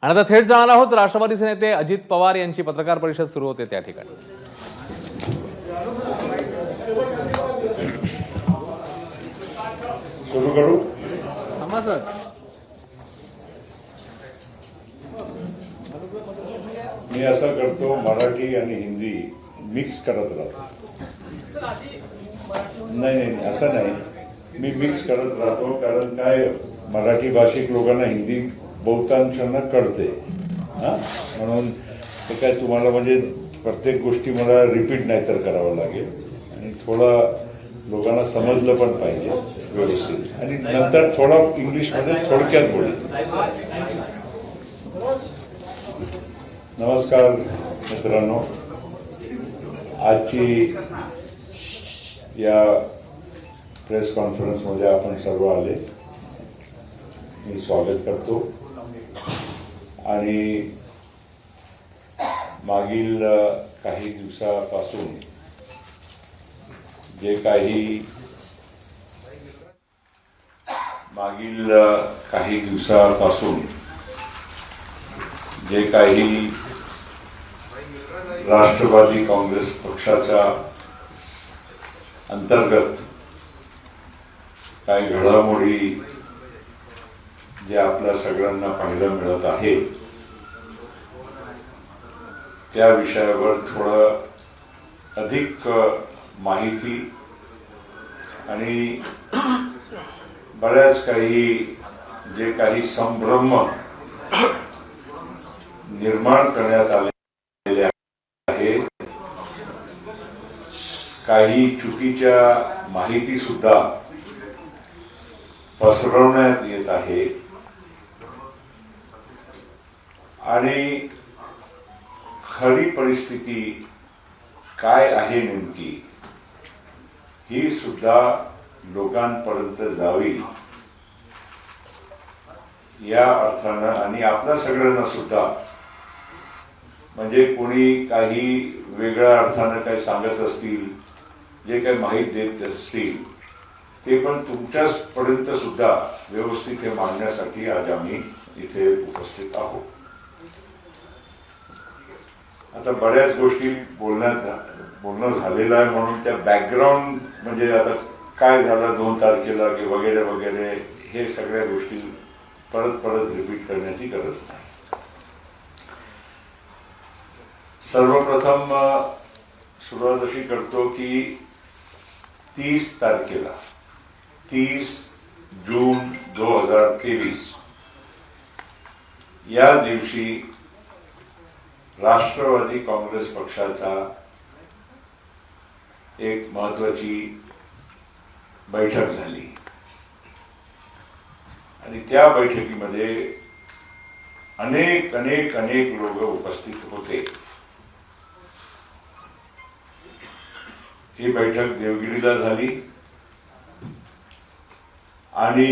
आणि आता थेट जाणार आहोत राष्ट्रवादीचे नेते अजित पवार यांची पत्रकार परिषद सुरू होते त्या ठिकाणी। सुरू करू। मी असं करतो, मराठी आणि हिंदी मिक्स करत राहतो। नाही असं नाही, मी मिक्स करत राहतो, कारण काय मराठी भाषिक लोकांना हिंदी बहुतांशांना कळते, म्हणून ते काय तुम्हाला म्हणजे प्रत्येक गोष्टी मला रिपीट नाही तर करावं लागेल आणि थोडा लोकांना समजलं पण पाहिजे व्यवस्थित, आणि नंतर थोडा इंग्लिशमध्ये थोडक्यात बोलेल। नमस्कार मित्रांनो, आजची या प्रेस कॉन्फरन्समध्ये आपण सर्व आले, मी स्वागत करतो। आणि मागील काही दिवसापासून जे काही राष्ट्रवादी काँग्रेस पक्षाच्या अंतर्गत काही घडामोडी जे आपल्या सगळ्यांना पाहायला मिळत आहे, त्या विषयावर थोडं अधिक माहिती आणि बऱ्याच काही संभ्रम निर्माण करण्यात आलेले आहे, काही चुकीच्या माहिती सुद्धा पसरवण्यात येत आहे, आणि खरी परिस्थिती काय आहे नेमकी ही सुद्धा लोकांपर्यंत जावी या अर्थानं, आणि आपल्या सगळ्यांना सुद्धा, म्हणजे कोणी काही वेगळ्या अर्थानं काही सांगत असतील, जे काही माहिती देत असतील, ते पण तुमच्यापर्यंत सुद्धा व्यवस्थित हे मांडण्यासाठी आज आम्ही इथे उपस्थित आहोत। आता बऱ्याच गोष्टी बोलणं झालेलं आहे, म्हणून त्या बॅकग्राऊंड म्हणजे आता काय झालं 2 तारखेला की वगैरे वगैरे हे सगळ्या गोष्टी परत रिपीट करण्याची गरज नाही। सर्वप्रथम सुरुवात अशी करतो की 30 तारखेला 30 जून 2023 या दिवशी राष्ट्रवादी काँग्रेस पक्षाचा एक महत्वाची बैठक झाली, आणि त्या बैठकीमध्ये अनेक लोक उपस्थित होते। ही बैठक देवगिरीला झाली, आणि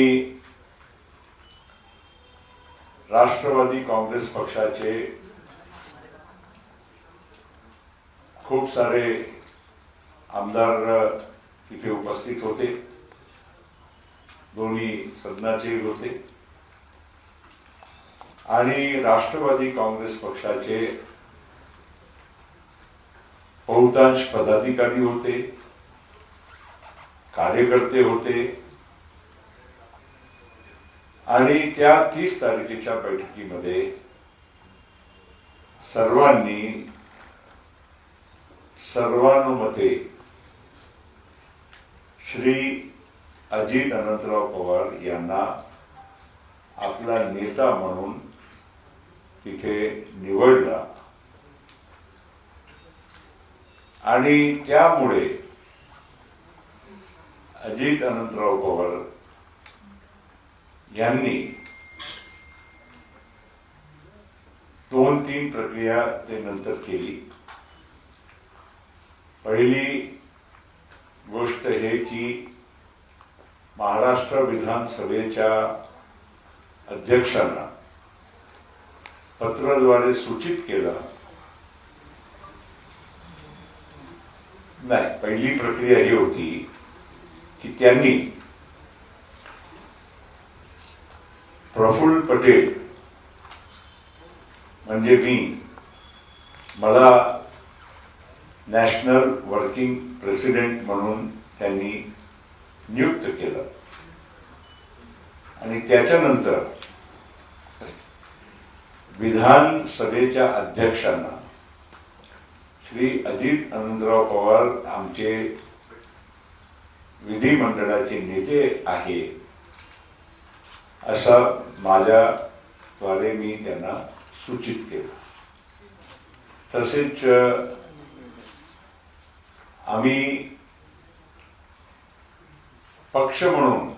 राष्ट्रवादी काँग्रेस पक्षाचे खूप सारे आमदार तिथे उपस्थित होते, दोन्ही सदनाचे होते, आणि राष्ट्रवादी काँग्रेस पक्षाचे बहुतांश पदाधिकारी होते, कार्यकर्ते होते, आणि त्या 30 तारखेच्या बैठकीमध्ये सर्वांनी सर्वानुमते श्री अजित अनंतराव पवार यांना आपला नेता म्हणून तिथे निवडला, आणि त्यामुळे अजित अनंतराव पवार यांनी 2-3 प्रक्रिया ते नंतर केली। पहिली गोष्ट हे की महाराष्ट्र विधानसभेच्या अध्यक्षांना पत्राद्वारे सूचित केलं, नाही, पहिली प्रक्रिया ही होती की त्यांनी प्रफुल्ल पटेल म्हणजे मला नॅशनल वर्किंग प्रेसिडेंट म्हणून त्यांनी नियुक्त केलं आणि त्याच्यानंतर विधानसभेच्या अध्यक्षांना श्री अजित आनंदराव पवार आमचे विधिमंडळाचे नेते आहे असा माझ्याद्वारे मी त्यांना सूचित केलं. तसेच आम्ही पक्ष म्हणून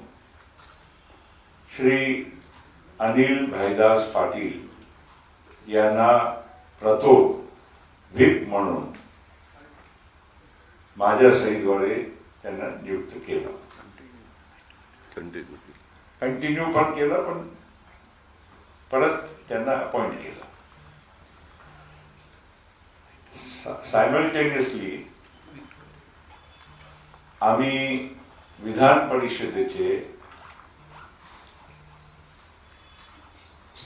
श्री अनिल भाईदास पाटील यांना प्रतोद व्हीप म्हणून माझ्या सहीद्वारे त्यांना नियुक्त केलं. कंटिन्यू पण केलं, पण परत त्यांना अपॉइंट केलं. सायमल्टेनियसली आम्ही विधान परिषदेचे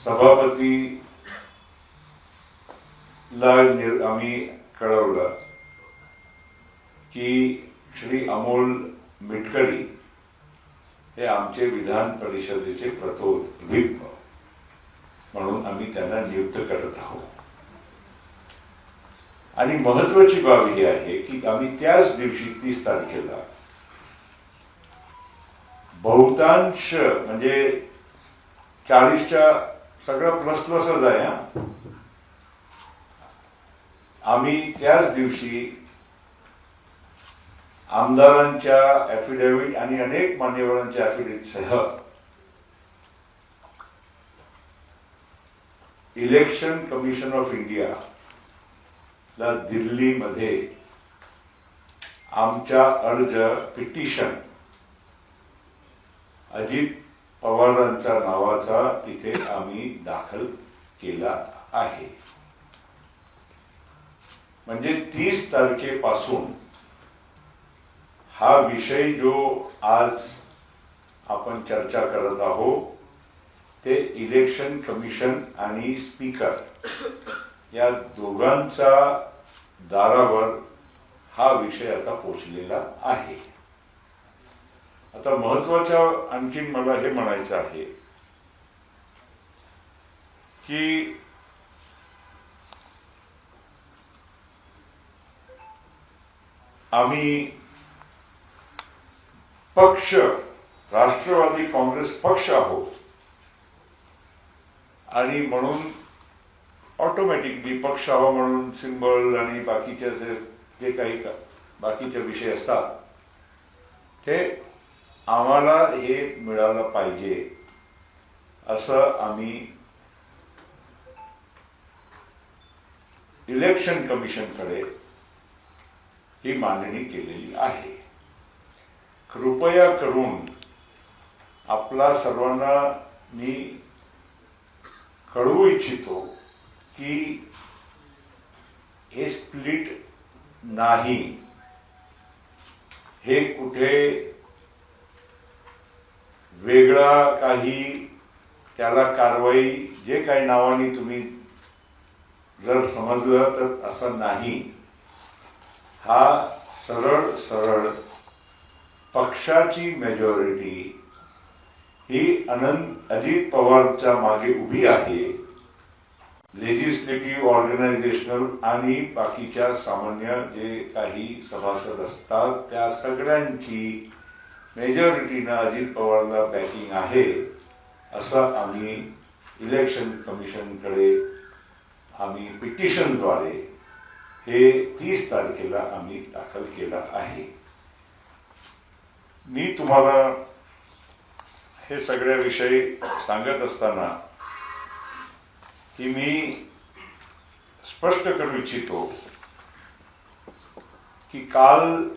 सभापतीला आम्ही कळवलं की श्री अमोल मिटकरी हे आमचे विधान परिषदेचे प्रतोद व्हीप म्हणून आम्ही त्यांना नियुक्त करत आहोत. आणि महत्वाची बाब ही आहे की आम्ही त्याच दिवशी 30 तारखेला बहुतांश म्हणजे 40च्या सगळं प्लसच आहे. आम्ही त्याच दिवशी आमदारांच्या ऍफिडेव्हिट आणि अनेक मान्यवरांच्या ऍफिडेव्हिटसह इलेक्शन कमिशन ऑफ इंडिया ला दिल्लीमध्ये आमचा अर्ज पिटिशन अजित पवारांच्या नावाचा तिथे आम्ही दाखल केला आहे. म्हणजे 30 तारखेपासून हा विषय जो आज आपण चर्चा करत आहोत ते इलेक्शन कमिशन आणि स्पीकर या दोघांच्या दारावर हा विषय आता पोचलेला आहे. आता महत्वाचं आणखीन मला हे म्हणायचं आहे की आम्ही पक्ष राष्ट्रवादी काँग्रेस पक्ष आहोत आणि म्हणून ऑटोमॅटिकली पक्ष हवा म्हणून सिंबल आणि बाकीचे जे काही बाकीचे विषय असतात ते आम्हाला हे मिळालं पाहिजे असं आम्ही इलेक्शन कमिशनकडे ही मागणी केलेली आहे. कृपया करून आपला सर्वांना मी कळवू इच्छितो की हे स्प्लिट नाही, हे कुठे वेगळा काही त्याला कारवाई जे काही नावाने तुम्ही जर समजलं तर असं नाही. हा सरळ सरळ पक्षाची मेजॉरिटी ही अजित पवारच्या मागे उभी आहे. लेजिस्लेटिव्ह, ऑर्गनायझेशनल आणि बाकीच्या सामान्य जे काही सभासद असतात त्या सगळ्यांची मेजॉरिटीनं अजित पवारला बॅकिंग आहे असं आम्ही इलेक्शन कमिशनकडे आम्ही पिटिशनद्वारे हे 30 तारखेला आम्ही दाखल केला आहे. मी तुम्हाला हे सगळ्याविषयी सांगत असताना की मी स्पष्ट करू इच्छितो की काल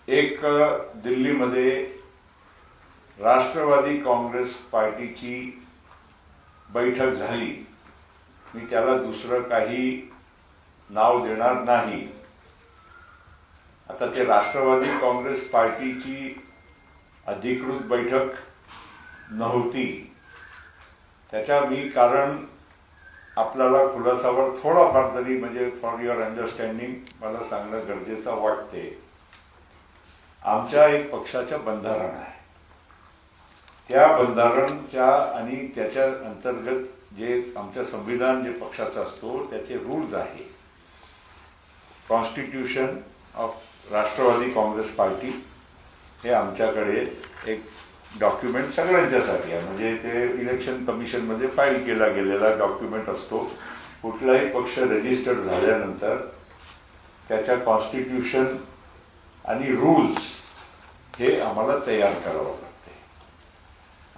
एक दिल्लीमध्ये राष्ट्रवादी काँग्रेस पार्टीची बैठक झाली. मी त्याला दुसरं काही नाव देणार नाही. आता ते राष्ट्रवादी काँग्रेस पार्टीची अधिकृत बैठक नव्हती, त्याच्या मी कारण आपल्याला खुलासावर थोडाफार तरी म्हणजे फॉर युअर अंडरस्टँडिंग मला सांगणं गरजेचं वाटते. आमच्या एक पक्षाचं बंधारण आहे. त्या बंधारणच्या आणि त्याच्या अंतर्गत जे आमचं संविधान जे पक्षाचं असतो त्याचे रूल्स आहे. Constitution of Rashtravadi Congress party हे आमच्याकडे एक डॉक्युमेंट सगळ्यांच्यासाठी आहे. म्हणजे ते इलेक्शन कमिशनमध्ये फाईल केला गेलेला डॉक्युमेंट असतो. कुठलाही पक्ष रजिस्टर्ड झाल्यानंतर त्याच्या कॉन्स्टिट्यूशन आणि रूल्स हे आम्हाला तयार करावं लागते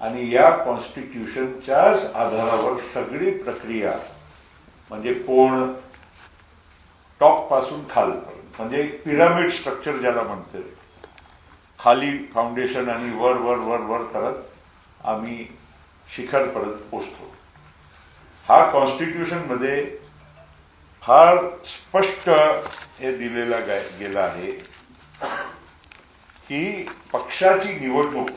आणि या कॉन्स्टिट्यूशनच्याच आधारावर सगळी प्रक्रिया म्हणजे कोण टॉप पासून खालपर्यंत म्हणजे पिरामिड स्ट्रक्चर ज्याला म्हणते, खाली फाउंडेशन आणि वर वर वर वर करत आम्ही शिखरपर्यंत पोचतो. हा कॉन्स्टिट्यूशनमध्ये फार स्पष्ट हे दिलेला गेला आहे की पक्षाची निवडणूक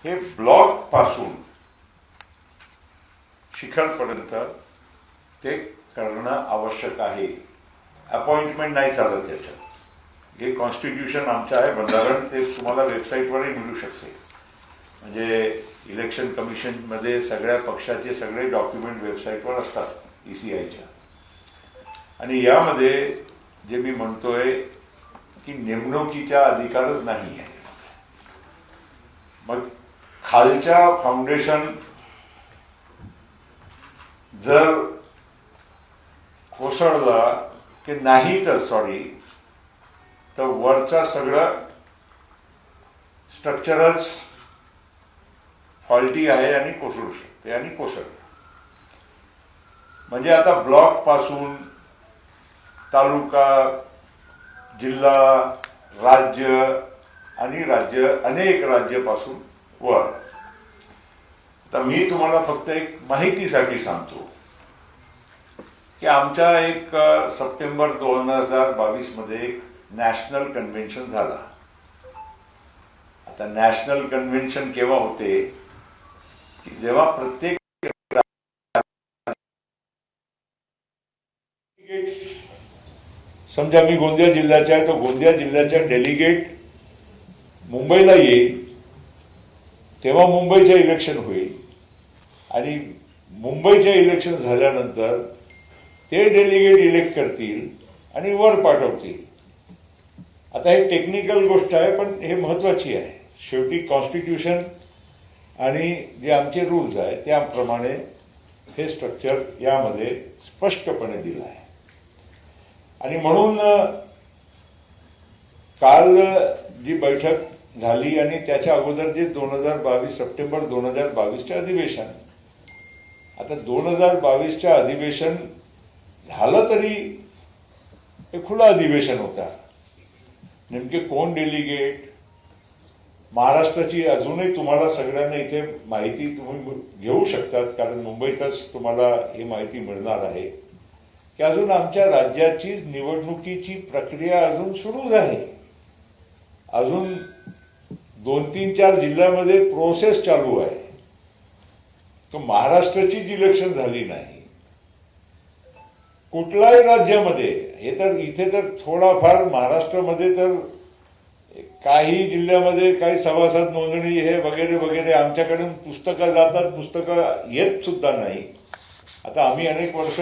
हे ब्लॉक पासून शिखरपर्यंत ते करणं आवश्यक आहे. अपॉइंटमेंट नाही चालत त्याच्यात. हे कॉन्स्टिट्यूशन आमचं आहे बंधारण, ते तुम्हाला वेबसाईटवरही मिळू शकते. म्हणजे इलेक्शन कमिशनमध्ये सगळ्या पक्षाचे सगळे डॉक्युमेंट वेबसाईटवर असतात ECIच्या. आणि यामध्ये जे मी म्हणतोय की नेमणुकीचा अधिकारच नाही आहे. मग खालच्या फाउंडेशन जर कोसळला की नाही तर तर वरचा सगळं स्ट्रक्चरच फॉल्टी आहे आणि कोसळू शकते आणि कोसळलं. म्हणजे आता ब्लॉक पासून तालुका, जिल्हा, राज्य आणि अनेक राज्यापासून वर. आता मी तुम्हाला फक्त एक माहितीसाठी सांगतो की आमच्या एक सप्टेंबर 2022 मध्ये एक नॅशनल कन्व्हेन्शन झाला. आता नॅशनल कन्व्हेन्शन केव्हा होते की जेव्हा प्रत्येक समजा मी गोंदिया जिल्ह्याच्या आहे तर गोंदिया जिल्ह्याच्या डेलिगेट मुंबईला येईल तेव्हा मुंबईचं इलेक्शन होईल आणि मुंबईचं इलेक्शन झाल्यानंतर ते डेलिगेट इलेक्ट करतील आणि वर पाठवतील. आता हे टेक्निकल गोष्ट आहे पण हे महत्वाची आहे. शेवटी कॉन्स्टिट्यूशन आणि जे आमचे रूल्स आहेत त्याप्रमाणे हे स्ट्रक्चर यामध्ये स्पष्टपणे दिलं आहे. आणि म्हणून काल जी बैठक झाली आणि त्याच्या अगोदर जे 2022 सप्टेंबर 2022चे अधिवेशन, आता 2022च्या अधिवेशन झालं तरी हे खुलं अधिवेशन होता. नेमके कोण डेलिगेट, महाराष्ट्राची अजूनही तुम्हाला सगळ्यांना इथे माहिती तुम्ही घेऊ शकतात कारण मुंबईतच तुम्हाला ही माहिती मिळणार आहे की अजून आमच्या राज्याची निवडणुकीची प्रक्रिया अजून सुरूच आहे. अजून 2-3-4 जिल्ह्यामध्ये प्रोसेस चालू आहे. तो महाराष्ट्राचीच इलेक्शन झाली नाही. कुठल्याही राज्यामध्ये हे तर इथे तर थोडाफार महाराष्ट्रामध्ये तर काही जिल्ह्यामध्ये काही सभासद नोंदणी हे वगैरे वगैरे आमच्याकडून पुस्तकं जातात, पुस्तकं येत सुद्धा नाही. आता आम्ही अनेक वर्ष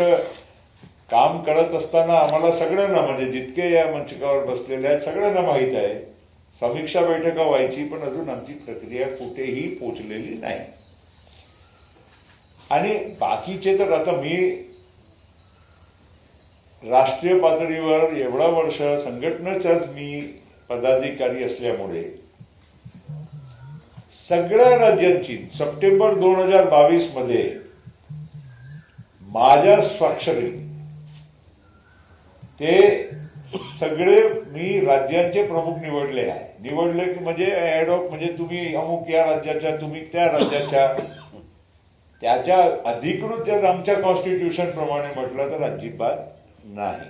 काम करत असताना आम्हाला सगळ्यांना म्हणजे जितके या मंचकावर बसलेले आहेत सगळ्यांना माहीत आहे समीक्षा बैठका व्हायची पण अजून आमची प्रक्रिया कुठेही पोचलेली नाही. आणि बाकीचे तर आता मी राष्ट्रीय पातळीवर एवढा वर्ष संघटनेचाच मी पदाधिकारी असल्यामुळे सगळ्या राज्यांची सप्टेंबर 2022 मध्ये माझ्या स्वाक्षरी ते सगळे मी राज्यांचे प्रमुख निवडले आहे. निवडले की म्हणजे ऍडॉक म्हणजे तुम्ही अमुक या राज्याच्या तुम्ही त्या राज्याच्या त्याच्या अधिकृत जर आमच्या कॉन्स्टिट्यूशन प्रमाणे म्हटलं तर अजिबात नाही.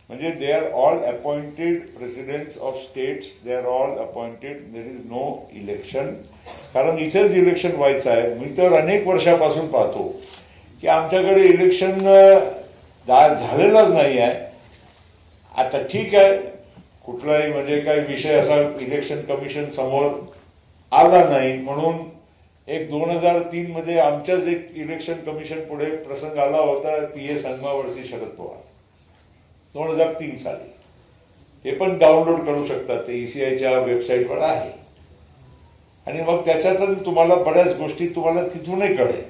म्हणजे they are all appointed presidents of states, they are all appointed, there is no election कारण इथेच इलेक्शन व्हायचं आहे. मी तर अनेक वर्षापासून पाहतो की आमच्याकडे इलेक्शन झालेलाच नाही आहे. आता ठीक आहे, कुठलाही म्हणजे काही विषय असा इलेक्शन कमिशन समोर आला नाही म्हणून एक 2003 मध्ये आमच्याच एक इलेक्शन कमिशन पुढे प्रसंग आला होता, PA संगमावरसी शरद पवार 2003 साली. ते पण डाउनलोड करू शकतात, ते ECIच्या वेबसाईटवर आहे. आणि मग त्याच्यातून तुम्हाला बऱ्याच गोष्टी तुम्हाला तिथूनही कळेल.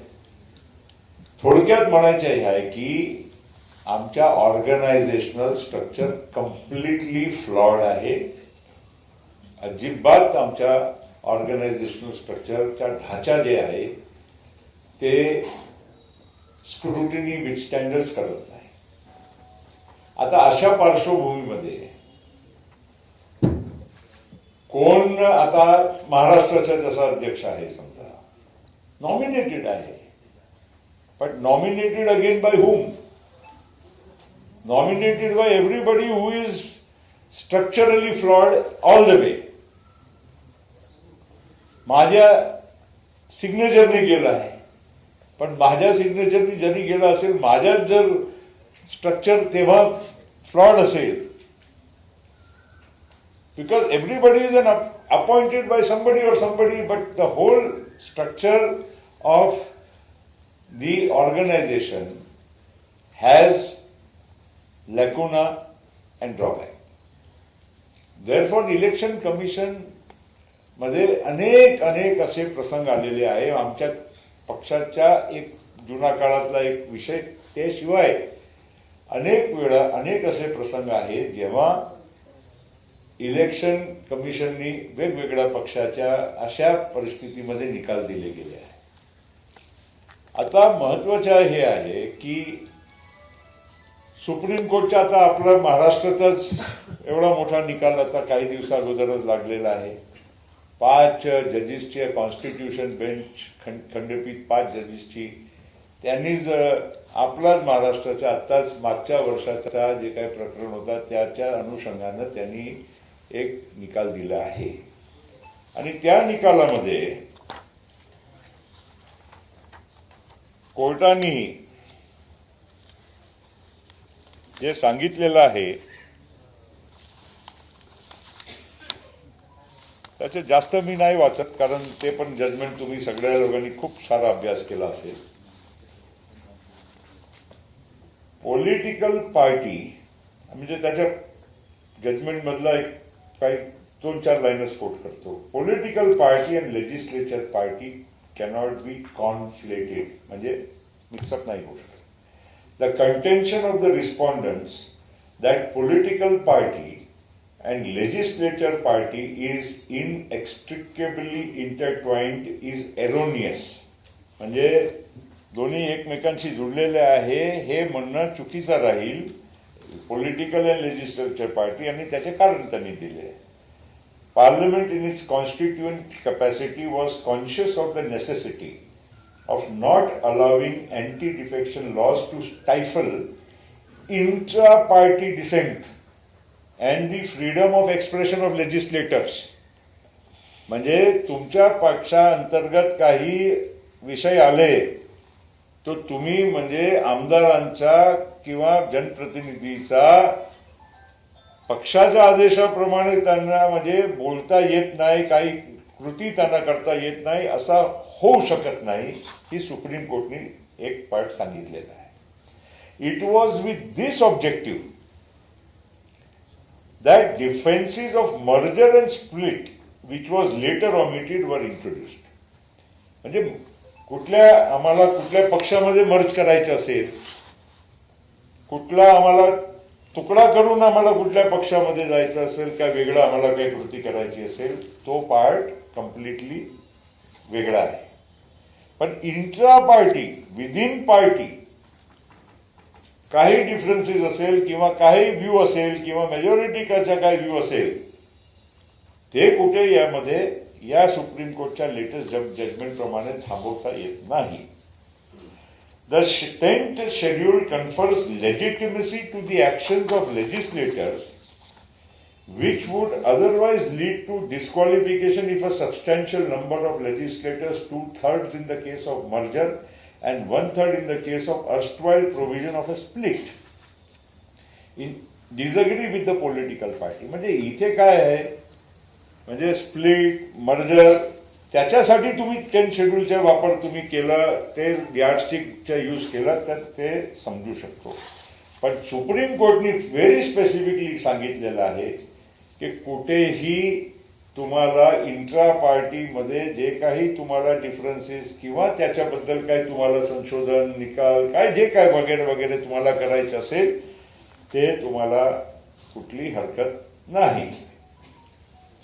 थोडक्यात म्हणायचे आहे की आमच्या ऑर्गनायझेशनल स्ट्रक्चर कम्प्लिटली फ्लॉड आहे. अजिबात आमच्या ऑर्गनायझेशनल स्ट्रक्चरचा ढाचा जे आहे ते स्क्रुटिनी विथस्टँडच करत नाही. आता अशा पार्श्वभूमीमध्ये कोण आता महाराष्ट्राचा जसा अध्यक्ष आहे समजा, नॉमिनेटेड आहे, but nominated again by whom? Nominated by everybody who is structurally flawed all the way. माझ्या सिग्नेचरने गेला आहे, पण माझ्या सिग्नेचरने जरी गेला असेल, माझ्यात जर स्ट्रक्चर तेव्हा फ्लॉड असेल, because everybody is appointed by somebody or somebody, but the whole structure of the organization has lacuna and drawback. Therefore, election commission मध्ये अनेक असे प्रसंग आलेले आहे. आमच्या पक्षाच्या एक जुना काळातला एक विषय, त्याशिवाय अनेक वेळा अनेक असे प्रसंग आहेत जेव्हा इलेक्शन कमिशननी वेगवेगळ्या पक्षाच्या अशा परिस्थितीमध्ये निकाल दिले गेले आहे. आता महत्वाचे हे आहे की सुप्रीम कोर्टचा आता आपला महाराष्ट्राचाच एवढा मोठा निकाल आता काही दिवसा अगोदरच लागलेला आहे. 5 जजेसची कॉन्स्टिट्यूशन बेंच खंडपीठ 5 जजेसची, त्यांनीच आपलाच महाराष्ट्राच्या आत्ताच मागच्या वर्षाचा जे काही प्रकरण होता त्याच्या अनुषंगानं त्यांनी एक निकाल दिला आहे. आणि त्या निकालामध्ये कोर्टाने जे सांगितलेलं आहे त्याचे जास्त मी नाही वाचत, कारण ते पण जजमेंट तुम्ही सगळ्या लोकांनी खूप सारा अभ्यास केला असेल. पॉलिटिकल पार्टी म्हणजे त्याच्या जजमेंट मधला एक काही 2-4 लाईनच कोट करतो. Political party and legislature party cannot be conflated, म्हणजे मिक्सअप नाही होऊ शकत. The contention of the respondents that political party and legislature party is inextricably intertwined is erroneous. म्हणजे दोन्ही एकमेकांशी जुळलेले आहे हे म्हणणं चुकीचं राहील. पॉलिटिकल अँड लेजिस्लेचर पार्टी आणि त्याचे कारण त्यांनी दिले. Parliament in its constituent capacity was conscious of the necessity of not allowing anti-defection laws to stifle intra-party dissent and the freedom of expression of legislators. म्हणजे तुमच्या पक्षांतर्गत काही विषय आले तो तुम्ही म्हणजे आमदारांचा किंवा जनप्रतिनिधीचा पक्षाच्या आदेशाप्रमाणे त्यांना म्हणजे बोलता येत नाही, काही कृती त्यांना करता येत नाही, असा होऊ शकत नाही, ही सुप्रीम कोर्टने एक पार्ट सांगितलेला आहे. It was with this objective that defences of merger and split which was later omitted वर इंट्रोड्युस्ड. म्हणजे आम्हाला कुठल्या पक्षामध्ये मर्ज करायचं असेल, कुठला आम्हाला तुकडा करून आम्हाला कुठल्या पक्षामध्ये जायचं असेल, काय वेगळं आम्हाला काही कृती करायची असेल, तो पार्ट कम्प्लिटली वेगळा आहे. पण इंट्रा पार्टी, विदिन पार्टी काही डिफरन्सेस असेल किंवा काही व्ह्यू असेल किंवा मेजॉरिटीच्या काही व्ह्यू असेल, ते कुठे यामध्ये या सुप्रीम कोर्टच्या लेटेस्ट जजमेंट प्रमाणे थांबवता येत नाही. The 10th schedule confers legitimacy to the actions of legislators which would otherwise lead to disqualification if a substantial number of legislators, 2/3 in the case of merger and 1/3 in the case of erstwhile provision of a split, in disagree with the political party. म्हणजे इथे काय आहे, म्हणजे split merger त्याच्यासाठी तुम्ही 10 शेड्यूलचा वापर तुम्ही केला, ते यार्डस्टिकचा यूज केला तर ते समजू शकतो. पण सुप्रीम कोर्टने व्हेरी स्पेसिफिकली सांगितलेलं आहे की कुठेही तुम्हाला इंट्रा पार्टीमध्ये जे काही तुम्हाला डिफरन्सेस किंवा त्याच्याबद्दल काय तुम्हाला संशोधन निकाल काय जे काय वगैरे वगैरे तुम्हाला करायचं असेल ते तुम्हाला कुठली हरकत नाही.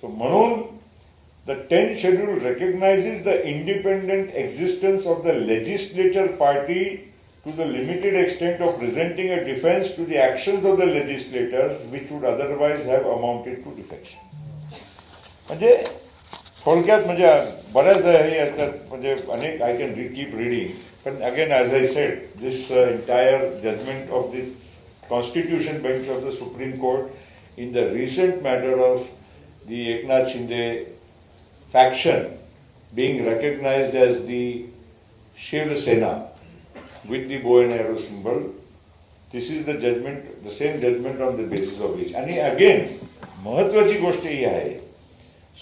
सो म्हणून the 10th schedule recognizes the independent existence of the legislature party to the limited extent of presenting a defense to the actions of the legislators which would otherwise have amounted to defection. म्हणजे थोडक्यात म्हणजे बऱ्याच याच्यात म्हणजे अनेक I can keep reading, पण again as I said this entire judgement of the constitution bench of the supreme court in the recent matter of the Eknath Shinde faction being recognized as the Shiv Sena with the bow and arrow symbol. This is the judgment, the same judgment on the basis of which. आणि again महत्वाची गोष्ट ही आहे,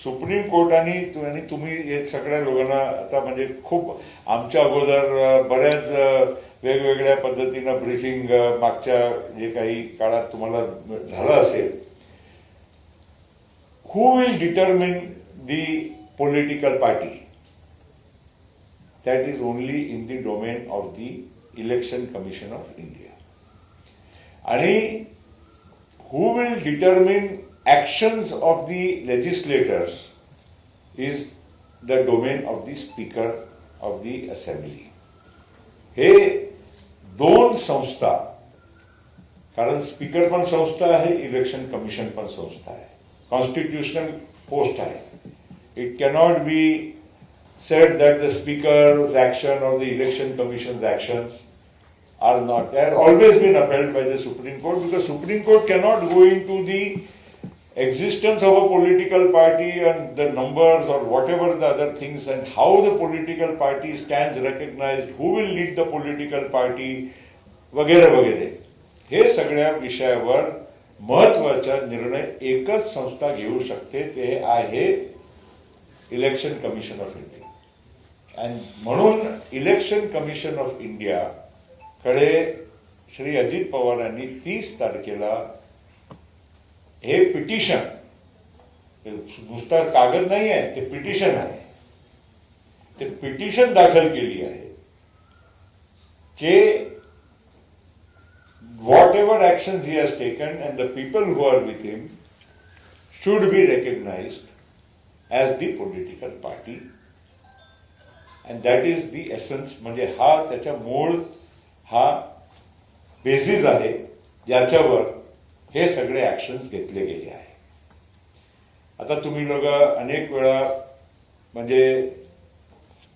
supreme कोर्टाने आणि तुम्ही हे सगळ्या लोकांना आता म्हणजे खूप आमच्या अगोदर बऱ्याच वेगवेगळ्या पद्धतीनं ब्रीफिंग मागच्या जे काही काळात तुम्हाला झालं असेल. Who will determine the political party? That is only in the domain of the Election Commission of India. And who will determine actions of the legislators is the domain of the Speaker of the Assembly. हे दोन संस्था, कारण speaker पण संस्था आहे, election commission पण संस्था आहे, कॉन्स्टिट्यूशनल पोस्ट आहे. It cannot be said that the Speaker's action or the Election Commission's actions are not. They have always been upheld by the Supreme Court, because Supreme Court cannot go into the existence of a political party and the numbers or whatever the other things and how the political party stands recognized, who will lead the political party, वगैरे वगैरे. हे सगळ्या विषयावर महत्वाचा निर्णय एकच संस्था घेऊ शकते, ते आहे इलेक्शन कमिशन ऑफ इंडिया. आणि म्हणून इलेक्शन कमिशन ऑफ इंडिया कडे श्री अजित पवारांनी 30 तारखेला हे पिटिशन, नुसता कागद नाही आहे, ते पिटिशन आहे, ते पिटिशन दाखल केली आहे की whatever actions he has taken and the people who are with him should be recognized as the political party, and that is the essence. म्हणजे हा त्याच्या मूळ हा बेसिस आहे ज्याच्यावर हे सगळे ऍक्शन्स घेतले गेले आहे. आता तुम्ही लोक अनेक वेळा म्हणजे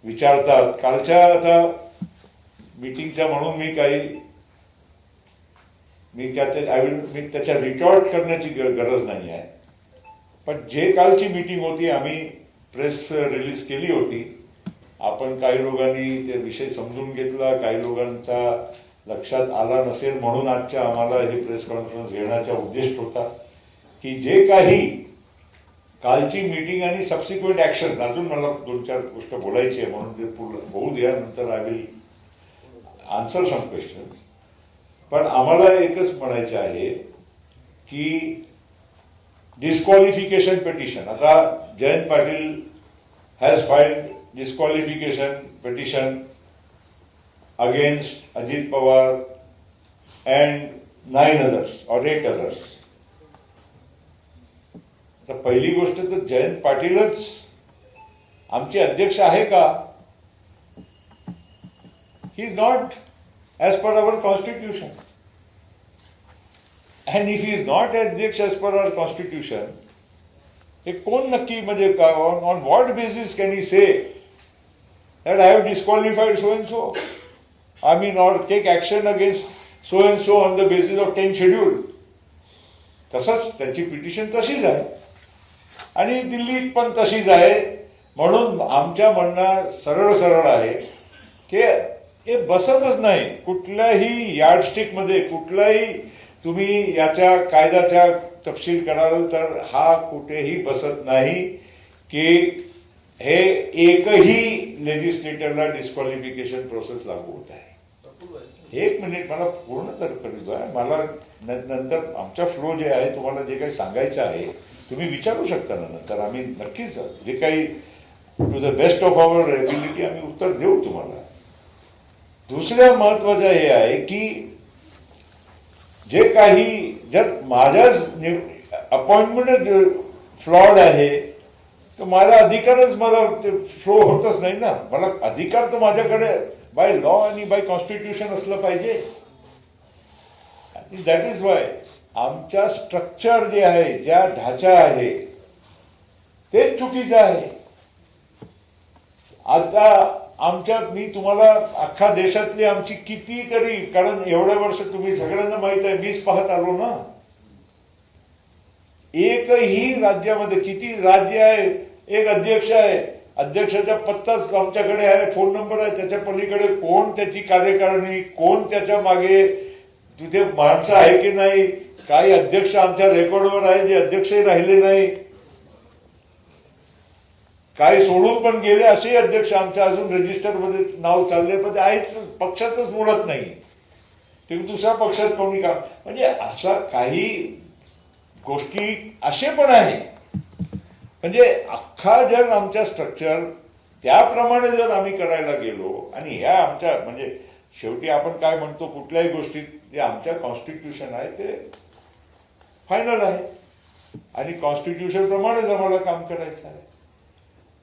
विचारतात, कालच्या आता मीटिंगच्या म्हणून मी त्याच्या रिटॉर्ट करण्याची गरज नाही आहे, पण जे कालची मीटिंग होती आम्ही प्रेस रिलीज केली होती. आपण काही लोकांनी ते विषय समजून घेतला, काही लोकांच्या लक्षात आला नसेल, म्हणून आजच्या आम्हाला ही प्रेस कॉन्फरन्स घेण्याचा उद्देश होता की जे काही कालची मीटिंग आणि सबसिक्वेंट ऍक्शन, अजून मला 2-4 गोष्ट बोलायची आहे म्हणून ते होऊ द्या, नंतर I will answer some questions. पण आम्हाला एकच म्हणायचे आहे की disqualification petition. आता Jayant Patil has filed disqualification petition against Ajit Pawar and 9 others or 8 others. तर पहिली गोष्ट तर जयंत पाटीलच आमचे अध्यक्ष आहे का? He is not as per our constitution. And if he is not adhyaksh as per our constitution, हे कोण नक्की म्हणजे on what basis can he say that I have disqualified so and so? I mean, or take action against so and so on the basis of 10th schedule. तसंच त्यांची petition तशीच आहे आणि दिल्लीत पण तशीच आहे. म्हणून आमच्या म्हणणं सरळ सरळ आहे की हे बसतच नाही. कुठल्याही यार्डस्टिकमध्ये कुठलाही तुम्ही याच्या कायद्याच्या तपशील कराल तर हा कुठेही बसत नाही की हे एकही लेजिस्लेटरला डिस्क्वालिफिकेशन प्रोसेस लागू होत आहे. एक मिनिट मला पूर्ण तर करू द्या. मला नंतर आमचा फ्लो जे आहे तुम्हाला जे काही सांगायचं आहे तुम्ही विचारू शकता ना नंतर. आम्ही नक्कीच जे काही to the best of our ability आम्ही उत्तर देऊ तुम्हाला. दुसऱ्या महत्वाचं हे आहे की जे काही जर माझ्याच अपॉइंटमेंट फ्लॉड आहे तर माझा अधिकारच मला फ्लो होतच नाही ना. मला अधिकार तर माझ्याकडे बाय लॉ आणि बाय कॉन्स्टिट्यूशन असलं पाहिजे. दॅट इज वाय आमच्या स्ट्रक्चर जे आहे ज्या ढाचा आहे तेच चुकीचं आहे. आता मी तुम्हाला अख्खा देशातली आमची कितीतरी, कारण एवढ्या वर्ष तुम्ही सगळ्यांना माहित आहे मीच पाहत आलो ना. एकही राज्यामध्ये किती राज्य आहे, एक अध्यक्ष आहे, अध्यक्षाचा पत्ताच आमच्याकडे आहे, फोन नंबर आहे, त्याच्या पलीकडे कोण त्याची कार्यकारिणी, कोण त्याच्या मागे तिथे माणसं आहे की नाही. काही अध्यक्ष आमच्या रेकॉर्डवर आहे जे अध्यक्षही राहिले नाही, काही सोडून पण गेले असे अध्यक्ष आमच्या अजून रजिस्टरमध्ये नाव चालले पण आहेत, पक्षातच मुळत नाही. ते दुसऱ्या पक्षात कोणी का म्हणजे असा काही गोष्टी असे पण आहे. म्हणजे अख्खा जर आमच्या स्ट्रक्चर त्याप्रमाणे जर आम्ही करायला गेलो आणि ह्या आमच्या म्हणजे शेवटी आपण काय म्हणतो कुठल्याही गोष्टीत जे आमच्या कॉन्स्टिट्यूशन आहे ते फायनल आहे आणि कॉन्स्टिट्यूशन प्रमाणेच आम्हाला काम करायचं आहे.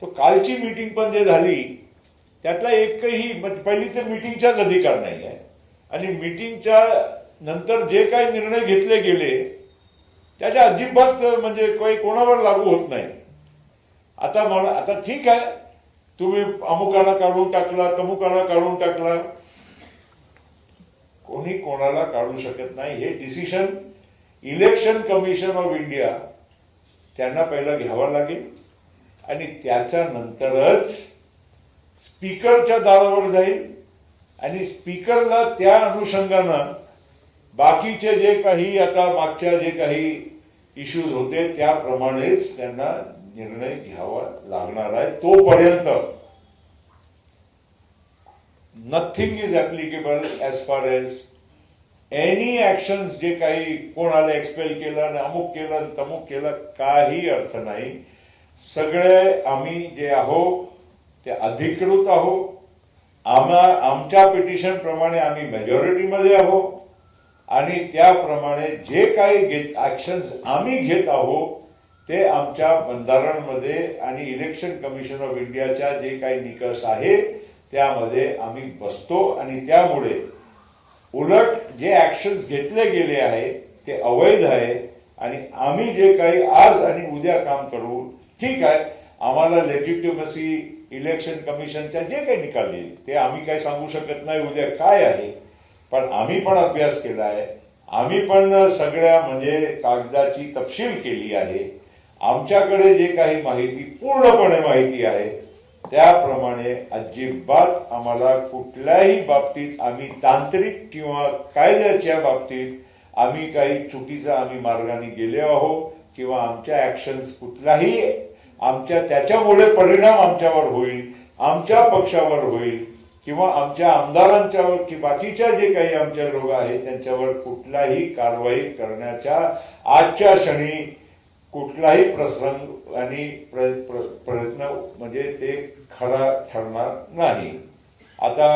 तो कालची मीटिंग पण जे झाली त्यातला एकही पहिली तर मीटिंगचाच अधिकार नाही आहे आणि मीटिंगच्या नंतर जे काही निर्णय घेतले गेले त्याच्या अजिबात म्हणजे काही कोणावर लागू होत नाही. आता ठीक आहे तुम्ही अमुकाला काढून टाकला तमुकाला काढून टाकला, कोणी कोणाला काढू शकत नाही. हे decision election commission of India त्यांना पहिला घ्यावा लागेल आणि त्याच्यानंतरच स्पीकरच्या दारावर जाईल आणि स्पीकरला त्या अनुषंगानं बाकीचे जे काही आता मागच्या जे काही इश्यूज होते त्याप्रमाणेच त्यांना निर्णय घ्यावा लागणार आहे. तोपर्यंत nothing is applicable as far as any actions जे काही कोणाला एक्सपेल केलं आणि अमुक केलं तमुक केलं काही अर्थ नाही. सगळे आम्ही जे आहोत ते अधिकृत आहोत. आमच्या पिटिशन प्रमाणे आम्ही मेजॉरिटीमध्ये आहोत आणि त्याप्रमाणे जे काही ऍक्शन्स आम्ही घेत आहोत ते आमच्या बंधारणमध्ये आणि इलेक्शन कमिशन ऑफ इंडियाच्या जे काही निकष आहे त्यामध्ये आम्ही बसतो आणि त्यामुळे उलट जे ऍक्शन्स घेतले गेले आहे ते अवैध आहे आणि आम्ही जे काही आज आणि उद्या काम करू ठीक आहे. आम्हाला लेजिटिमसी इलेक्शन कमिशनच्या जे काही निकाल येईल ते आम्ही काही सांगू शकत नाही उद्या काय आहे, पण आम्ही पण अभ्यास केला आहे. आम्ही पण सगळ्या म्हणजे कागदाची तपशील केली आहे. आमच्याकडे जे काही माहिती पूर्णपणे माहिती आहे त्याप्रमाणे अजिबात आम्हाला कुठल्याही बाबतीत आम्ही तांत्रिक किंवा कायद्याच्या बाबतीत आम्ही काही चुकीचा आम्ही मार्गाने गेले आहोत किंवा आमच्या ऍक्शन्स कुठलाही आमच्या त्याच्यामुळे परिणाम आमच्यावर होईल, आमच्या पक्षावर होईल किंवा आमच्या आमदारांच्यावर की बाकीच्या जे काही आमच्या लोक आहेत त्यांच्यावर कुठलाही कारवाई करण्याच्या आजच्या क्षणी कुठलाही प्रसंग आणि प्रयत्न म्हणजे ते खरा ठरणार नाही. आता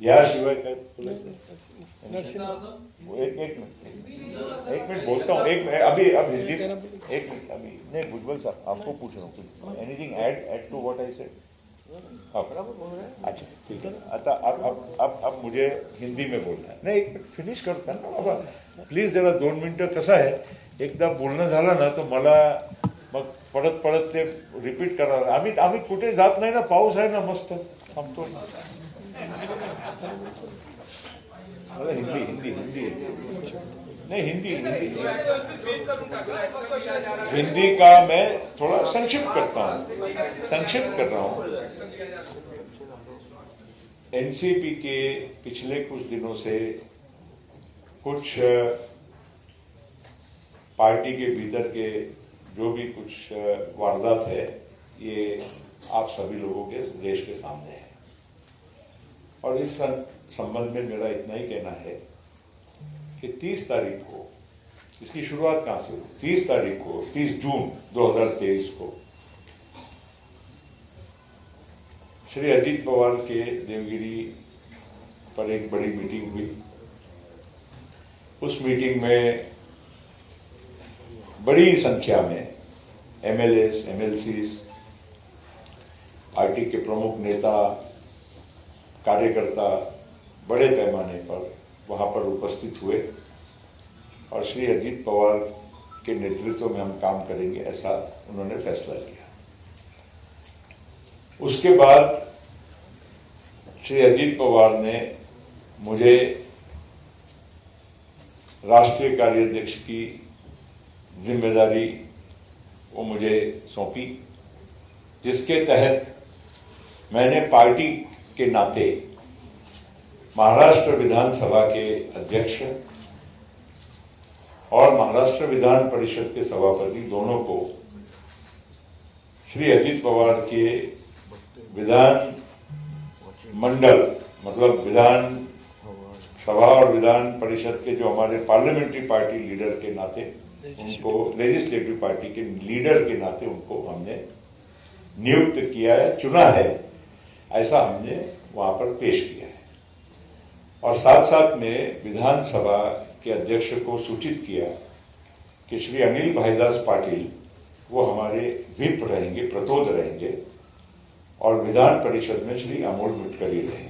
याशिवाय काय एक मिनट बोलता हूँ. अभी हिंदी एक मिनट अभी नहीं भुजबल साहब आपको पूछ रहा हूँ anything add to what I said. अच्छा ठीक है. आता अब मुझे हिंदी में बोलना है. नहीं एक मिनट फिनिश करता ना प्लीज जरा 2 मिनिटं. कसं आहे एकदा बोलणं झालं ना तर मला मग परत ते रिपीट करावं. आम्ही कुठे जात नाही ना. पाऊस आहे ना मस्त थांबतो. मला हिंदी नहीं, हिंदी हिंदी का मैं थोड़ा संक्षिप्त करता हूं, संक्षिप्त कर रहा हूं। एनसीपी के पिछले कुछ दिनों से कुछ पार्टी के भीतर के जो भी कुछ वारदात है, ये आप सभी लोगों के देश के सामने है। और इस संबंध में मेरा इतना ही कहना है कि 30 तारीख को, इसकी शुरुआत कहां से हुई, 30 तारीख को, 30 जून 2023 को श्री अजीत पवार के देवगिरी पर एक बड़ी मीटिंग हुई। उस मीटिंग में बड़ी संख्या में एमएलएस, एमएलसीज, पार्टी के प्रमुख नेता, कार्यकर्ता बड़े पैमाने पर वहां पर उपस्थित हुए और श्री अजीत पवार के नेतृत्व में हम काम करेंगे, ऐसा उन्होंने फैसला किया। उसके बाद श्री अजीत पवार ने मुझे राष्ट्रीय कार्याध्यक्ष की जिम्मेदारी वो मुझे सौंपी, जिसके तहत मैंने पार्टी के नाते महाराष्ट्र विधानसभा के अध्यक्ष और महाराष्ट्र विधान परिषद के सभापति दोनों को श्री अजीत पवार के विधान मंडल, मतलब विधान सभा और विधान परिषद के जो हमारे पार्लियामेंट्री पार्टी लीडर के नाते उनको, लेजिस्लेटिव पार्टी के लीडर के नाते उनको हमने नियुक्त किया है, चुना है, ऐसा हमने वहां पर पेश किया है। और साथ साथ में विधानसभा के अध्यक्ष को सूचित किया कि श्री अनिल भाईदास पाटिल वो हमारे व्हिप रहेंगे, प्रतोद रहेंगे, और विधान परिषद में श्री अमोल मिटकरी रहेंगे।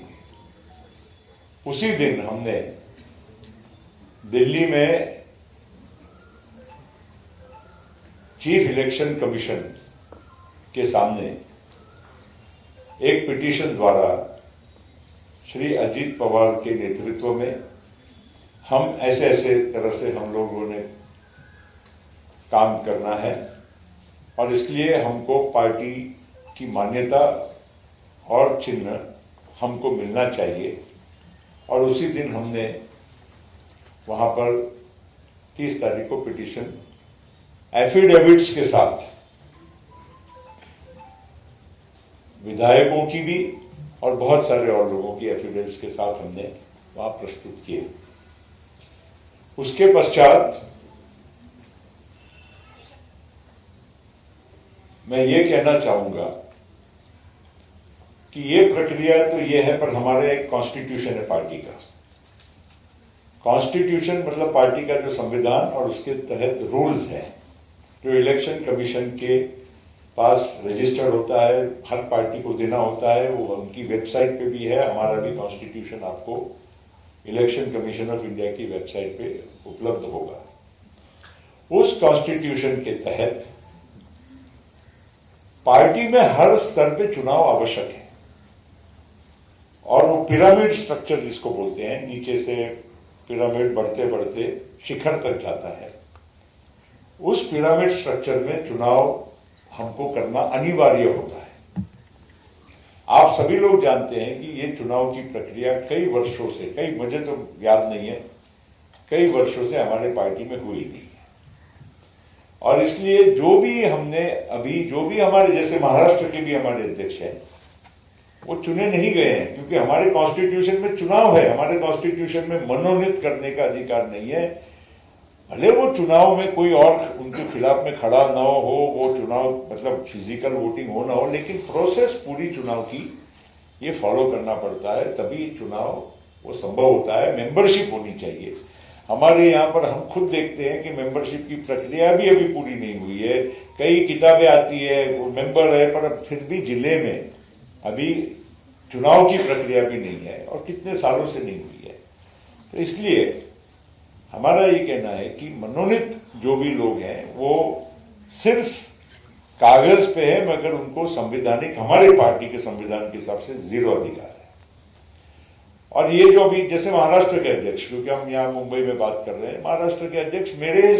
उसी दिन हमने दिल्ली में चीफ इलेक्शन कमीशन के सामने एक पिटीशन द्वारा श्री अजीत पवार के नेतृत्व में हम ऐसे ऐसे तरह से हम लोगों ने काम करना है और इसलिए हमको पार्टी की मान्यता और चिन्ह हमको मिलना चाहिए। और उसी दिन हमने वहां पर 30 तारीख को पिटीशन एफिडेविट्स के साथ विधायकों की भी और बहुत सारे और लोगों की एफिडेविट्स के साथ हमने वहां प्रस्तुत किए। उसके पश्चात मैं ये कहना चाहूंगा कि ये प्रक्रिया तो ये है, पर हमारे एक कॉन्स्टिट्यूशन है पार्टी का। कॉन्स्टिट्यूशन मतलब पार्टी का जो संविधान और उसके तहत रूल्स हैं जो इलेक्शन कमीशन के पास रजिस्टर्ड होता है, हर पार्टी को देना होता है, वो उनकी वेबसाइट पे भी है। हमारा भी कॉन्स्टिट्यूशन आपको इलेक्शन कमीशन ऑफ इंडिया की वेबसाइट पे उपलब्ध होगा। उस कॉन्स्टिट्यूशन के तहत पार्टी में हर स्तर पे चुनाव आवश्यक है और वो पिरामिड स्ट्रक्चर जिसको बोलते हैं, नीचे से पिरामिड बढ़ते बढ़ते शिखर तक जाता है। उस पिरामिड स्ट्रक्चर में चुनाव हमको करना अनिवार्य होता है। आप सभी लोग जानते हैं कि ये चुनाव की प्रक्रिया कई वर्षों से, मुझे तो याद नहीं है, कई वर्षों से हमारे पार्टी में हुई नहीं है। और इसलिए जो भी हमने अभी, जो भी हमारे, जैसे महाराष्ट्र के भी हमारे अध्यक्ष हैं, वो चुने नहीं गए हैं क्योंकि हमारे कॉन्स्टिट्यूशन में चुनाव है। हमारे कॉन्स्टिट्यूशन में मनोनीत करने का अधिकार नहीं है। भले वो चुनाव में कोई और उनके खिलाफ में खड़ा न हो, वो चुनाव मतलब फिजिकल वोटिंग हो ना हो, लेकिन प्रोसेस पूरी चुनाव की ये फॉलो करना पड़ता है, तभी चुनाव वो संभव होता है। मेंबरशिप होनी चाहिए। हमारे यहाँ पर हम खुद देखते हैं कि मेंबरशिप की प्रक्रिया भी अभी पूरी नहीं हुई है। कई किताबें आती है, वो मेंबर है, पर फिर भी जिले में अभी चुनाव की प्रक्रिया भी नहीं है और कितने सालों से नहीं हुई है। तो इसलिए हमारा ये कहना है कि मनोनीत जो भी लोग हैं वो सिर्फ कागज पे है, मगर उनको संवैधानिक, हमारे पार्टी के संविधान के हिसाब से 0 अधिकार है। और ये जो अभी जैसे महाराष्ट्र के अध्यक्ष, क्योंकि हम यहाँ मुंबई में बात कर रहे हैं, महाराष्ट्र के अध्यक्ष मेरे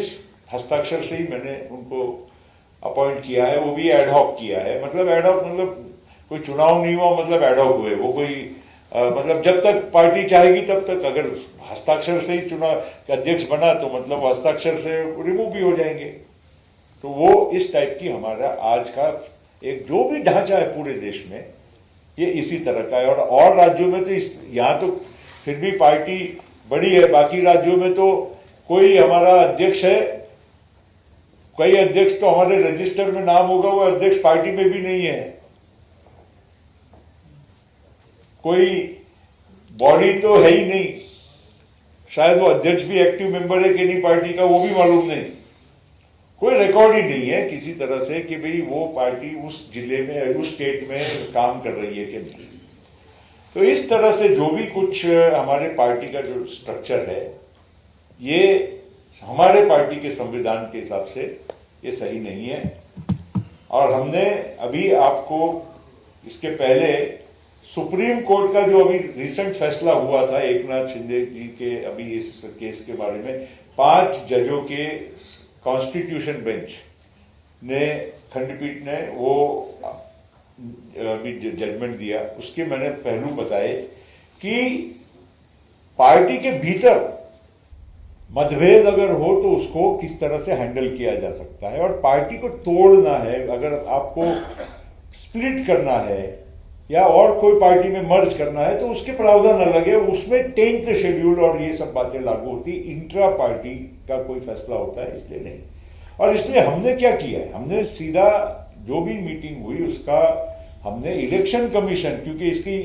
हस्ताक्षर से ही मैंने उनको अपॉइंट किया है, वो भी एडहॉक किया है। मतलब एडहॉक मतलब कोई चुनाव नहीं हुआ मतलब एडहॉक हुए, वो कोई मतलब जब तक पार्टी चाहेगी तब तक, अगर हस्ताक्षर से ही चुनाव अध्यक्ष बना तो मतलब हस्ताक्षर से रिमूव भी हो जाएंगे। तो वो इस टाइप की हमारा आज का एक जो भी ढांचा है पूरे देश में, ये इसी तरह का है। और राज्यों में तो यहाँ तो फिर भी पार्टी बड़ी है, बाकी राज्यों में तो कोई हमारा अध्यक्ष है, कई अध्यक्ष तो हमारे रजिस्टर में नाम होगा, वो अध्यक्ष पार्टी में भी नहीं है। कोई बॉडी तो है ही नहीं, शायद वो अध्यक्ष भी एक्टिव मेंबर है कि नहीं पार्टी का, वो भी मालूम नहीं। कोई रिकॉर्ड ही नहीं है किसी तरह से कि भाई वो पार्टी उस जिले में, उस स्टेट में काम कर रही है कि नहीं। तो इस तरह से जो भी कुछ हमारे पार्टी का जो स्ट्रक्चर है, ये हमारे पार्टी के संविधान के हिसाब से ये सही नहीं है। और हमने अभी आपको इसके पहले सुप्रीम कोर्ट का जो अभी रिसेंट फैसला हुआ था एकनाथ शिंदे जी के अभी इस केस के बारे में, 5 जजों के कॉन्स्टिट्यूशन बेंच ने, खंडपीठ ने वो अभी जजमेंट दिया। उसके मैंने पहलू बताए कि पार्टी के भीतर मतभेद अगर हो तो उसको किस तरह से हैंडल किया जा सकता है, और पार्टी को तोड़ना है, अगर आपको स्प्लिट करना है या और कोई पार्टी में मर्ज करना है तो उसके प्रावधान अलग है, उसमें 10th शेड्यूल और ये सब बातें लागू होती। इंट्रा पार्टी का कोई फैसला होता है, इसलिए नहीं। और इसलिए हमने क्या किया है, हमने सीधा जो भी मीटिंग हुई उसका हमने इलेक्शन कमीशन, क्योंकि इसकी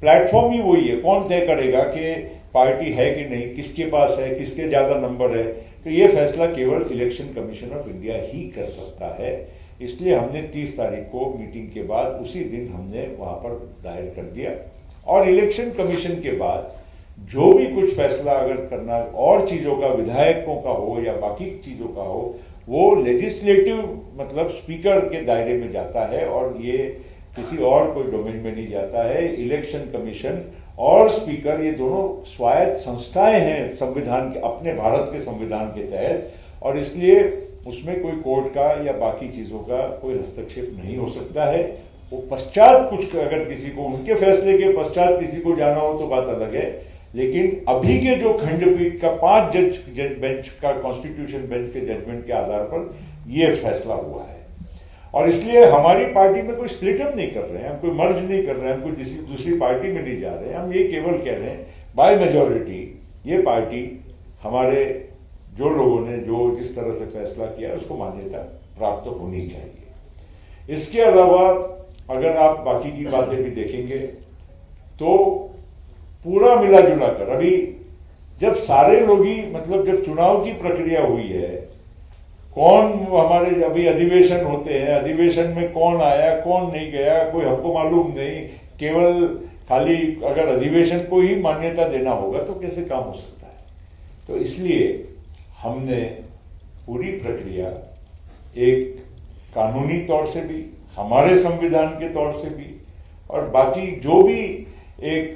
प्लेटफॉर्म ही वही है, कौन तय करेगा कि पार्टी है कि नहीं, किसके पास है, किसके ज्यादा नंबर है, तो ये फैसला केवल इलेक्शन कमीशन ऑफ इंडिया ही कर सकता है। इसलिए हमने 30 तारीख को मीटिंग के बाद उसी दिन हमने वहां पर दायर कर दिया। और इलेक्शन कमीशन के बाद जो भी कुछ फैसला अगर करना और चीजों का, विधायकों का हो या बाकी चीजों का हो, वो लेजिस्लेटिव मतलब स्पीकर के दायरे में जाता है और ये किसी और कोई डोमेन में नहीं जाता है। इलेक्शन कमीशन और स्पीकर ये दोनों स्वायत्त संस्थाएं हैं संविधान के, अपने भारत के संविधान के तहत, और इसलिए उसमें कोई कोर्ट का या बाकी चीजों का कोई हस्तक्षेप नहीं हो सकता है। वो पश्चात कुछ अगर किसी को, उनके फैसले के पश्चात किसी को जाना हो तो बात अलग है, लेकिन अभी के जो खंडपीठ का 5 जज बेंच का, कॉन्स्टिट्यूशन बेंच के जजमेंट के आधार पर यह फैसला हुआ है। और इसलिए हमारी पार्टी में कोई स्प्लिट अप नहीं कर रहे हैं, हम कोई मर्ज नहीं कर रहे हैं, हम कोई दूसरी पार्टी में नहीं जा रहे हैं। हम ये केवल कह रहे हैं बाय मेजोरिटी ये पार्टी, हमारे जो लोगों ने जो जिस तरह से फैसला किया उसको मान्यता प्राप्त होनी चाहिए। इसके अलावा अगर आप बाकी की बातें भी देखेंगे तो पूरा मिला जुला कर अभी जब सारे लोग ही, मतलब जब चुनाव की प्रक्रिया हुई है, कौन हमारे अभी अधिवेशन होते हैं, अधिवेशन में कौन आया कौन नहीं गया कोई हमको मालूम नहीं, केवल खाली अगर अधिवेशन को ही मान्यता देना होगा तो कैसे काम हो सकता है। तो इसलिए हमने पूरी प्रक्रिया एक कानूनी तौर से भी, हमारे संविधान के तौर से भी, और बाकी जो भी एक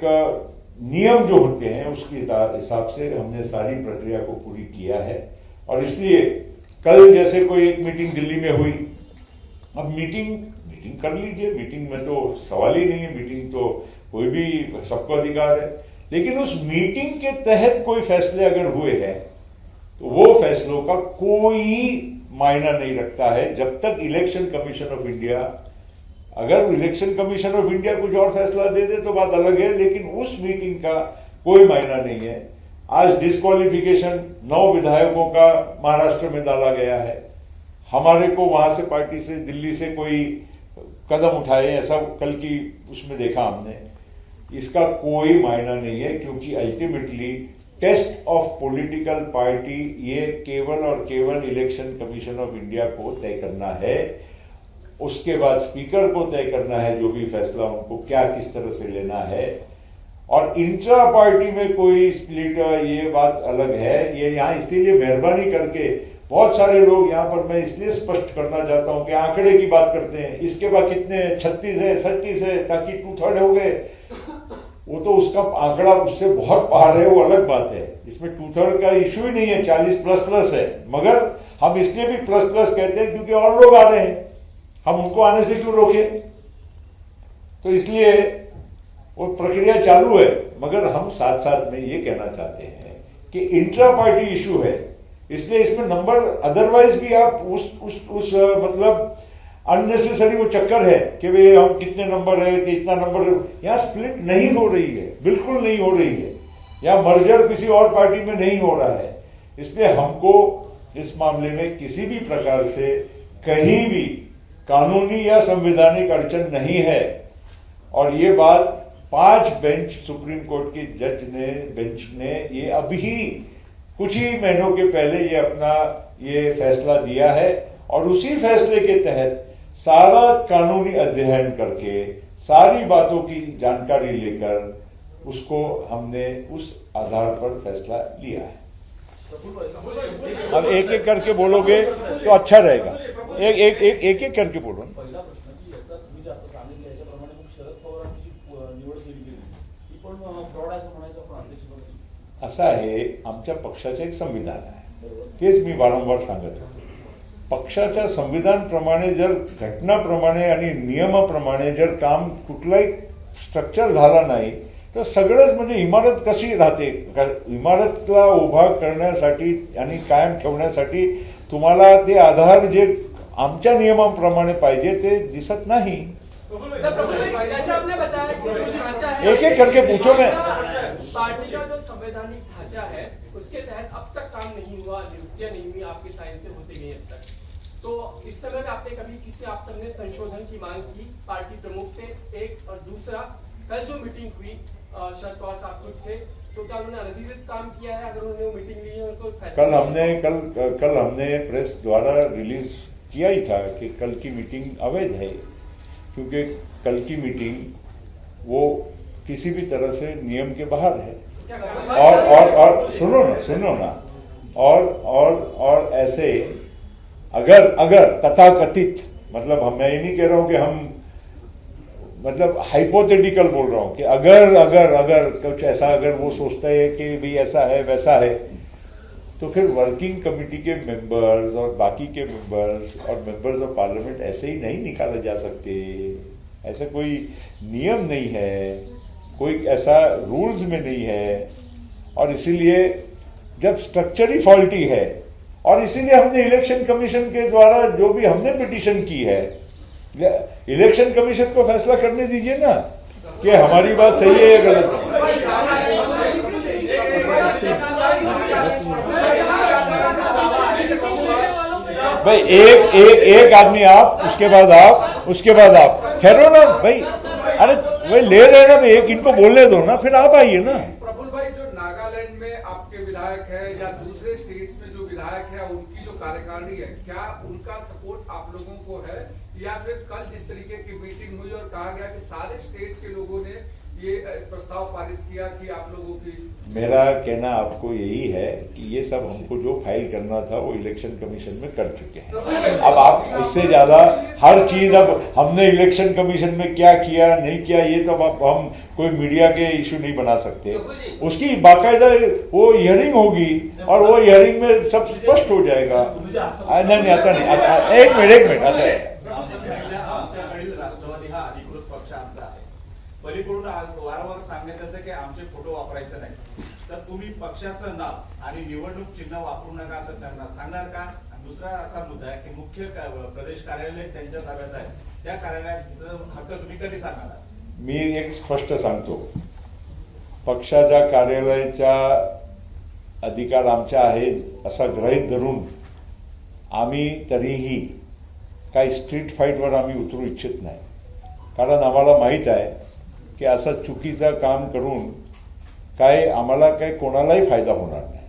नियम जो होते हैं उसके हिसाब से हमने सारी प्रक्रिया को पूरी किया है। और इसलिए कल जैसे कोई एक मीटिंग दिल्ली में हुई, अब मीटिंग कर लीजिए, मीटिंग में तो सवाल ही नहीं है, मीटिंग तो कोई भी, सबको अधिकार है, लेकिन उस मीटिंग के तहत कोई फैसले अगर हुए हैं तो वो फैसलों का कोई मायना नहीं रखता है जब तक इलेक्शन कमीशन ऑफ इंडिया, अगर इलेक्शन कमीशन ऑफ इंडिया कुछ और फैसला दे दे तो बात अलग है, लेकिन उस मीटिंग का कोई मायना नहीं है। आज डिस्क्वालिफिकेशन 9 विधायकों का महाराष्ट्र में डाला गया है, हमारे को वहां से पार्टी से दिल्ली से कोई कदम उठाए ऐसा कल की उसमें देखा हमने, इसका कोई मायना नहीं है, क्योंकि ultimately test of political party ये केवल और केवल इलेक्शन कमीशन ऑफ इंडिया को तय करना है, उसके बाद स्पीकर को तय करना है जो भी फैसला उनको क्या किस तरह से लेना है। और इंट्रा पार्टी में कोई स्प्लिट, ये बात अलग है। ये यहाँ इसीलिए मेहरबानी करके बहुत सारे लोग यहाँ पर, मैं इसलिए स्पष्ट करना चाहता हूं कि आंकड़े की बात करते हैं, इसके बाद कितने 36 है 37 है ताकि 2/3 हो गए। वो तो उसका आंकड़ा उससे बहुत पार है, वो अलग बात है। इसमें 2/3 का इश्यू ही नहीं है, 40 प्लस है। मगर हम इसलिए भी प्लस कहते हैं क्योंकि और लोग आ रहे हैं, हम उनको आने से क्यों रोके? तो इसलिए वो प्रक्रिया चालू है। मगर हम साथ साथ में ये कहना चाहते हैं कि इंट्रा पार्टी इश्यू है, इसलिए इसमें नंबर, अदरवाइज भी आप उस मतलब अननेसेसरी वो चक्कर है कि भाई हम कितने नंबर है कि इतना नंबर है। यहाँ स्प्लिट नहीं हो रही है, बिल्कुल नहीं हो रही है। यहाँ मर्जर किसी और पार्टी में नहीं हो रहा है। इसलिए हमको इस मामले में किसी भी प्रकार से कहीं भी कानूनी या संवैधानिक अड़चन नहीं है। और ये बात 5 बेंच सुप्रीम कोर्ट की बेंच ने ये अभी कुछ ही महीनों के पहले ये अपना ये फैसला दिया है, और उसी फैसले के तहत सारा कानूनी अध्ययन करके सारी बातों की जानकारी लेकर उसको हमने उस आधार पर फैसला लिया है। अब एक एक करके बोलोगे तो अच्छा रहेगा। एक एक करके बोलो। असा आहे, आमच्या पक्षाचे एक संविधान आहे, तेच मी वारंवार सांगत होतो। पक्षाच्या संविधानप्रमाणे जर घटनाप्रमाणे आणि नियमाप्रमाणे जर काम कुठलाही स्ट्रक्चर झाला नाही तर सगळंच म्हणजे इमारत कशी राहते? इमारतला उभा करण्यासाठी आणि कायम ठेवण्यासाठी तुम्हाला ते आधार जे आमच्या नियमाप्रमाणे पाहिजे ते दिसत नाही। आपने बताया कि जो ढांचा है, एक एक करके पूछो। मैं पार्टी का जो संवैधानिक ढांचा है उसके तहत अब तक काम नहीं हुआ, नियुक्तियां नहीं हुई, आपकी साइन से होती गई अब तक। तो इस समय में आपने कभी किसी आप सबने संशोधन की मांग की पार्टी प्रमुख से? एक और दूसरा, कल जो मीटिंग हुई शरद पवार साहब खुद थे, तो क्या उन्होंने अनधिकृत काम किया है? अगर उन्होंने वो मीटिंग ली है उनको कल हमने प्रेस द्वारा रिलीज किया ही था कि कल की मीटिंग अवैध है, क्योंकि कल की मीटिंग वो किसी भी तरह से नियम के बाहर है। और सुनो ना और ऐसे अगर तथाकथित, मतलब मैं ये नहीं कह रहा हूं कि हम, मतलब हाइपोथेटिकल बोल रहा हूं कि अगर कुछ ऐसा, अगर वो सोचता है कि भी ऐसा है वैसा है, तो फिर वर्किंग कमेटी के मेंबर्स और बाकी के मेंबर्स और मेंबर्स ऑफ पार्लियामेंट ऐसे ही नहीं निकाले जा सकते। ऐसा कोई नियम नहीं है, कोई ऐसा रूल्स में नहीं है। और इसीलिए जब स्ट्रक्चर ही फॉल्टी है, और इसीलिए हमने इलेक्शन कमीशन के द्वारा जो भी हमने पिटीशन की है, इलेक्शन कमीशन को फैसला करने दीजिए ना कि हमारी बात सही है या गलत है। भाई एक आदमी आप, उसके बाद आप ठहरो ना भाई। अरे भाई ले रहे ना, एक इनको बोलने दो ना, फिर आप आइए ना। प्रफुल्ल भाई, जो नागालैंड में आपके विधायक है या दूसरे स्टेट्स में जो विधायक है, उनकी जो कार्यकारिणी है, क्या उनका सपोर्ट आप लोगों को है? या फिर कल जिस तरीके की मीटिंग हुई और कहा गया कि सारे स्टेट के लोगों ने ये प्रस्ताव पारित किया कि आप लोगों की, मेरा कहना आपको यही है कि ये सब हमको जो फाइल करना था वो इलेक्शन कमीशन में कर चुके हैं। अब आप इससे ज्यादा हर चीज, अब हमने इलेक्शन कमीशन में क्या किया नहीं किया, ये तो अब हम कोई मीडिया के इशू नहीं बना सकते। उसकी बाकायदा वो हियरिंग होगी और वो हियरिंग में सब स्पष्ट हो जाएगा। नहीं आता नहीं, एक मिनट आता है। राष्ट्रवादी हा अधिकृत पक्ष आमचा आहे, पलीकडून वारंवार सांगण्यात येतं की आमचे फोटो वापरायचे नाही, तर तुम्ही पक्षाचं नाव आणि निवडणूक चिन्ह वापरू नका असं त्यांना सांगणार का? दुसरा असा मुद्दा आहे की मुख्य प्रदेश कार्यालय त्यांच्या ताब्यात आहे, त्या कार्यालयाचा हक्क तुम्ही कधी सांगणार? मी एक स्पष्ट सांगतो, पक्षाच्या कार्यालयाचा अधिकार आमचा आहे असा गृहीत धरून आम्ही तरीही काही स्ट्रीट फाईटवर आम्ही उतरू इच्छित नाही। कारण आम्हाला माहीत आहे की असं चुकीचं काम करून काय आम्हाला काही कोणालाही फायदा होणार नाही।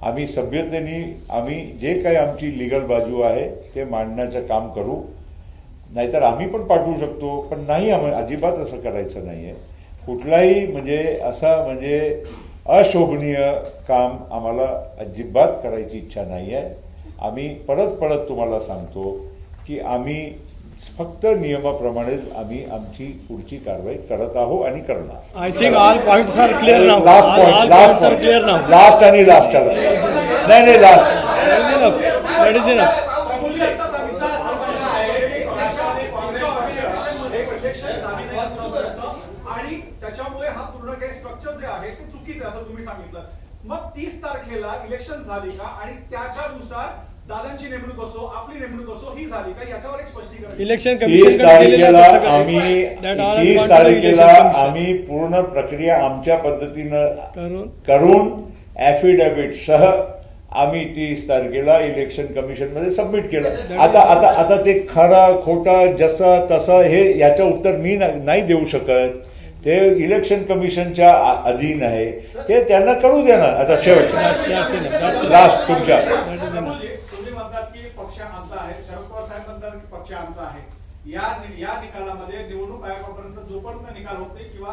आम्ही सभ्यतेने आम्ही जे काही आमची लीगल बाजू आहे ते मांडण्याचं काम करू, नाहीतर आम्ही पण पाठवू शकतो, पण नाही, आम्ही अजिबात असं करायचं नाहीये। कुठलाही म्हणजे असा म्हणजे अशोभनीय काम आम्हाला अजिबात करायची इच्छा नाही आहे। आम्ही परत तुम्हाला सांगतो की आम्ही फक्त नियमाप्रमाणेच आम्ही आमची पुढची कारवाई करत आहोत आणि करणार. I think all points are clear now. Last All point points are clear now. Last आणि लास्ट नाही last. That is enough. That is enough. आणि त्याच्यामुळे हा पूर्ण काही स्ट्रक्चर जे आहे ते चुकीचं आहे असं तुम्ही सांगितलं. मग 30 तारखेला इलेक्शन झाली का आणि त्याच्यानुसार दादांची नेमणूक असो आपली नेमणूक असो ही झाली का याच्यावर एक स्पष्टीकरण. Election 30 commission तारखेला आम्ही that all 30 are तारखेला election commission. आम्ही पूर्ण प्रक्रिया आमच्या पद्धतीनं करून करून ॲफिडेव्हिट सह आम्ही 30 तारखेला इलेक्शन कमिशन मध्ये सबमिट केलं. आता ते खरं खोटं जसं तसं हे याचं उत्तर मी नाही देऊ शकत. ते इलेक्शन कमिशनच्या अधीन आहे, ते त्यांना कळू देणार. आता शेवट लास्ट तुमच्या तुम्ही म्हणतात की पक्ष आमचा आहे, शरद पवार साहेब म्हणतात की पक्ष आमचा आहे. या निकालामध्ये निवडणूक आयोगापर्यंत जोपर्यंत निकाल होत नाही किंवा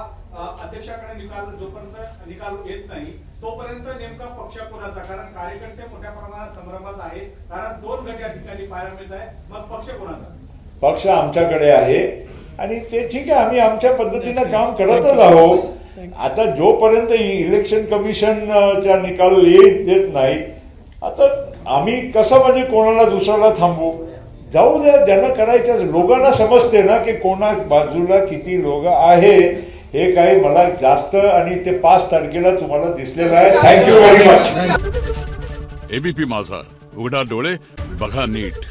अध्यक्षाकडे जोपर्यंत निकाल येत नाही तोपर्यंत नेमका पक्ष कोणाचा, कारण कार्यकर्ते मोठ्या प्रमाणात संभ्रमात आहे, कारण 2 गट या ठिकाणी पाहायला मिळत आहे. मग पक्ष कोणाचा? पक्ष आमच्याकडे आहे आणि ते ठीक आहे, आम्ही आमच्या पद्धतीनं काम करतच आहोत. आता जोपर्यंत इलेक्शन कमिशनचा निकाल येत नाही, आता आम्ही कसं म्हणजे कोणाला दुसऱ्याला थांबू. जाऊ द्या, ज्यांना करायचं. लोकांना समजते ना की कोणा बाजूला किती लोक आहे. हे काही मला जास्त आणि ते 5 तारखेला तुम्हाला दिसलेलं आहे. Thank you very much. एबीपी माझा, उघडा डोळे बघा नीट.